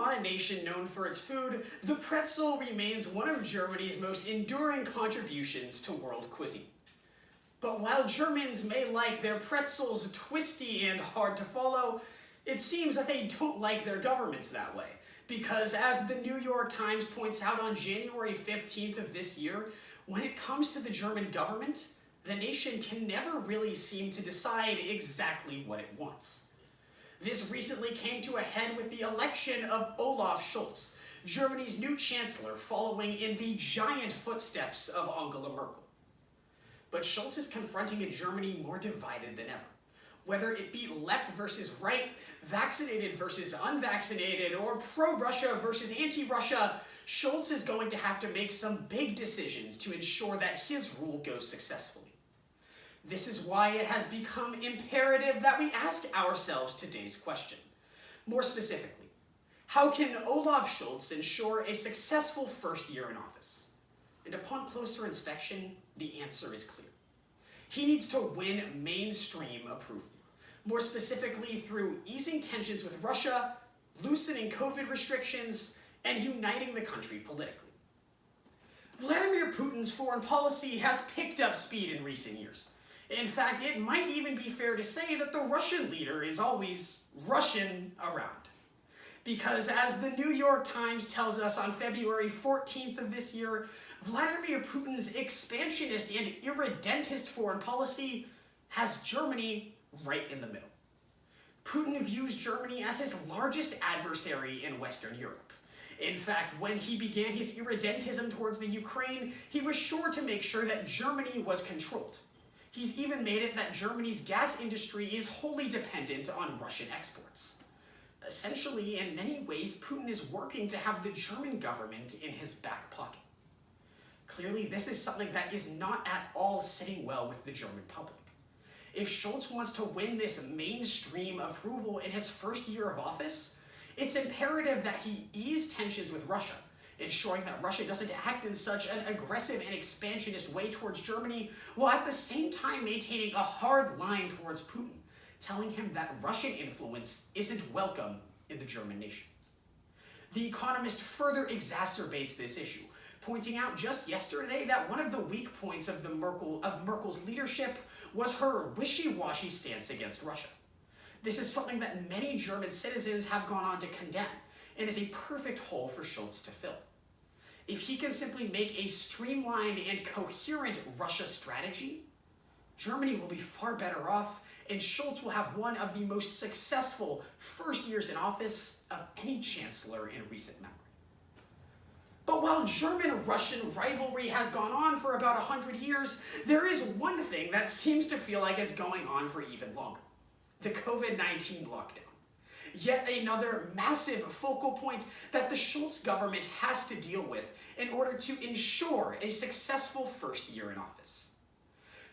not a nation known for its food, the pretzel remains one of Germany's most enduring contributions to world cuisine. But while Germans may like their pretzels twisty and hard to follow, it seems that they don't like their governments that way. Because as the New York Times points out on January 15th of this year, when it comes to the German government, the nation can never really seem to decide exactly what it wants. This recently came to a head with the election of Olaf Scholz, Germany's new chancellor, following in the giant footsteps of Angela Merkel. But Scholz is confronting a Germany more divided than ever. Whether it be left versus right, vaccinated versus unvaccinated, or pro-Russia versus anti-Russia, Scholz is going to have to make some big decisions to ensure that his rule goes successfully. This is why it has become imperative that we ask ourselves today's question. More specifically, how can Olaf Scholz ensure a successful first year in office? And upon closer inspection, the answer is clear. He needs to win mainstream approval, more specifically through easing tensions with Russia, loosening COVID restrictions, and uniting the country politically. Vladimir Putin's foreign policy has picked up speed in recent years. In fact, it might even be fair to say that the Russian leader is always Russian around. Because as the New York Times tells us on February 14th of this year, Vladimir Putin's expansionist and irredentist foreign policy has Germany right in the middle. Putin views Germany as his largest adversary in Western Europe. In fact, when he began his irredentism towards the Ukraine, he was sure to make sure that Germany was controlled. He's even made it that Germany's gas industry is wholly dependent on Russian exports. Essentially, in many ways, Putin is working to have the German government in his back pocket. Clearly, this is something that is not at all sitting well with the German public. If Scholz wants to win this mainstream approval in his first year of office, it's imperative that he ease tensions with Russia, ensuring that Russia doesn't act in such an aggressive and expansionist way towards Germany, while at the same time maintaining a hard line towards Putin, telling him that Russian influence isn't welcome in the German nation. The Economist further exacerbates this issue, pointing out just yesterday that one of the weak points of Merkel's leadership was her wishy-washy stance against Russia. This is something that many German citizens have gone on to condemn, and is a perfect hole for Scholz to fill. If he can simply make a streamlined and coherent Russia strategy, Germany will be far better off, and Scholz will have one of the most successful first years in office of any chancellor in recent memory. But while German-Russian rivalry has gone on for about 100 years, there is one thing that seems to feel like it's going on for even longer: the COVID-19 lockdown. Yet another massive focal point that the Scholz government has to deal with in order to ensure a successful first year in office.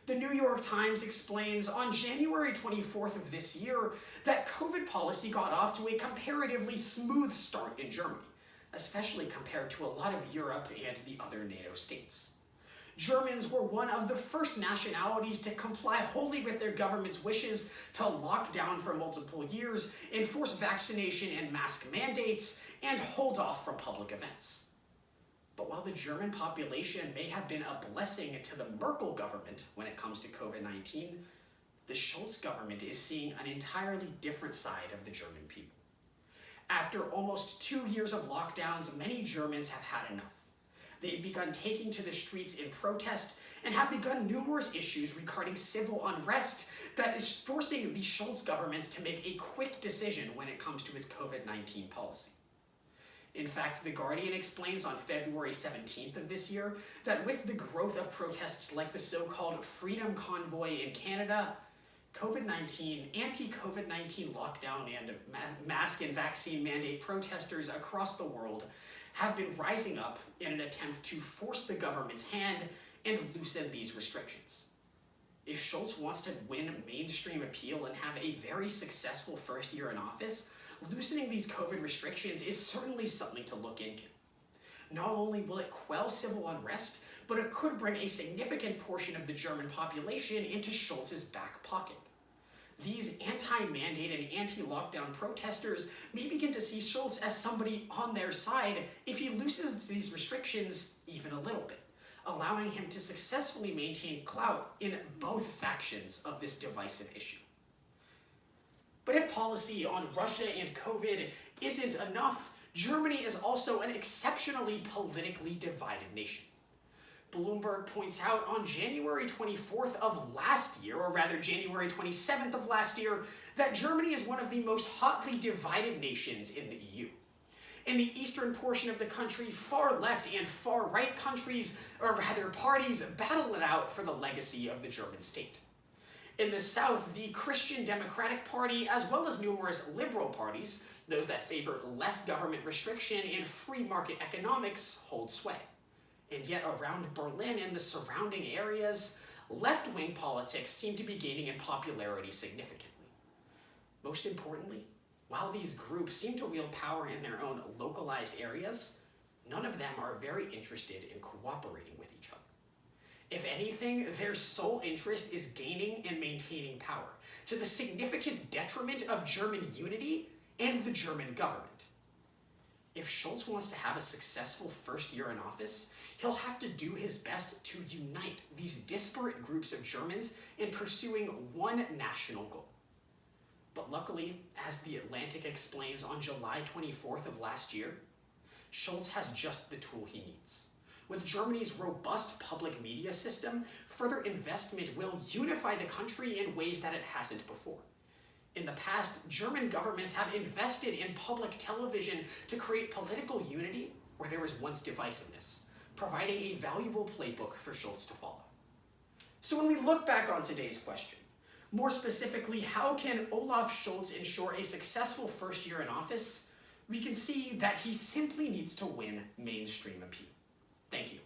The New York Times explains on January 24th of this year that COVID policy got off to a comparatively smooth start in Germany, especially compared to a lot of Europe and the other NATO states. Germans were one of the first nationalities to comply wholly with their government's wishes to lock down for multiple years, enforce vaccination and mask mandates, and hold off from public events. But while the German population may have been a blessing to the Merkel government when it comes to COVID-19, the Scholz government is seeing an entirely different side of the German people. After almost 2 years of lockdowns, many Germans have had enough. They've begun taking to the streets in protest and have begun numerous issues regarding civil unrest that is forcing the Scholz government to make a quick decision when it comes to its COVID-19 policy. In fact, The Guardian explains on February 17th of this year that with the growth of protests like the so-called Freedom Convoy in Canada, anti-COVID-19 lockdown and mask and vaccine mandate protesters across the world have been rising up in an attempt to force the government's hand and loosen these restrictions. If Scholz wants to win mainstream appeal and have a very successful first year in office, loosening these COVID restrictions is certainly something to look into. Not only will it quell civil unrest, but it could bring a significant portion of the German population into Scholz's back pocket. these anti-mandate and anti-lockdown protesters may begin to see Scholz as somebody on their side if he loosens these restrictions even a little bit, allowing him to successfully maintain clout in both factions of this divisive issue. But if policy on Russia and COVID isn't enough, Germany is also an exceptionally politically divided nation. Bloomberg points out on January 24th of last year, or rather January 27th of last year, that Germany is one of the most hotly divided nations in the EU. In the eastern portion of the country, far left and far right countries, or rather parties, battle it out for the legacy of the German state. In the south, the Christian Democratic Party, as well as numerous liberal parties, those that favor less government restriction and free market economics, hold sway. And yet around Berlin and the surrounding areas, left-wing politics seem to be gaining in popularity significantly. Most importantly, while these groups seem to wield power in their own localized areas, none of them are very interested in cooperating with each other. If anything, their sole interest is gaining and maintaining power, to the significant detriment of German unity and the German government. If Scholz wants to have a successful first year in office, he'll have to do his best to unite these disparate groups of Germans in pursuing one national goal. But luckily, as The Atlantic explains on July 24th of last year, Scholz has just the tool he needs. With Germany's robust public media system, further investment will unify the country in ways that it hasn't before. In the past, German governments have invested in public television to create political unity where there was once divisiveness, providing a valuable playbook for Scholz to follow. So when we look back on today's question, more specifically, how can Olaf Scholz ensure a successful first year in office? We can see that he simply needs to win mainstream appeal. Thank you.